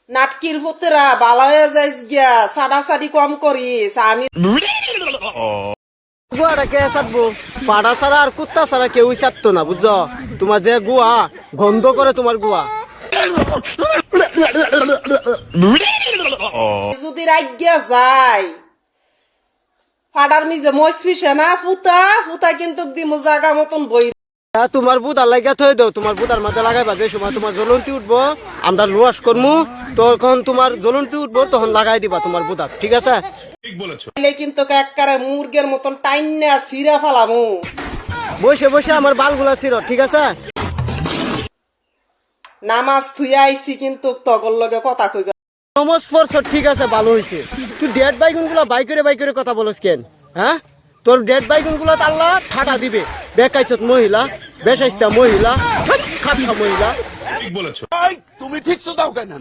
নাটকির পুতরা বালা হয়ে যাইস গিয়া সাডাসাডি কম করিস আমি গুয়াটা কে সারবো পাড়া ছাড়া আর কুত্তা ছাড়া কেউই সারতো না বুঝছো তোমার যে গুয়া গন্ধ করে তোমার গুয়া যদি রাজ্ঞা যাই ফাডার মিজে মইস ফিসে না ফুতা ফুতা কিন্তু দিমু জাগা মতন বই তোমার বুধ আর লাগিয়া থয়ে দাও তোমার বুধার মাঝে লাগাইবা যে সময় তোমার জ্বলন্তি উঠবো আমরা রোয়াশ করমু তখন তোমার জ্বলন্তি উঠবো তখন লাগাই দিবা তোমার বুধার ঠিক আছে এলে কিন্তু একবারে মুরগের মতন টাইন না সিরা ফালামু বসে বসে আমার বালগুলা ছিল ঠিক আছে নামাজ থুইয়া আইছি কিন্তু তগর লগে কথা কইবা নমস পড়ছ ঠিক আছে ভালো হয়েছে তুই ডেড বাইগুন গুলা বাই করে কথা বলস কেন হ্যাঁ তোর ডেড বাইগুন গুলা আল্লাহ ঠাটা দিবে বেকাইছত মহিলা বেশাইস্তা মহিলা খাপসা মহিলা তুমি ঠিক তো দাও কেন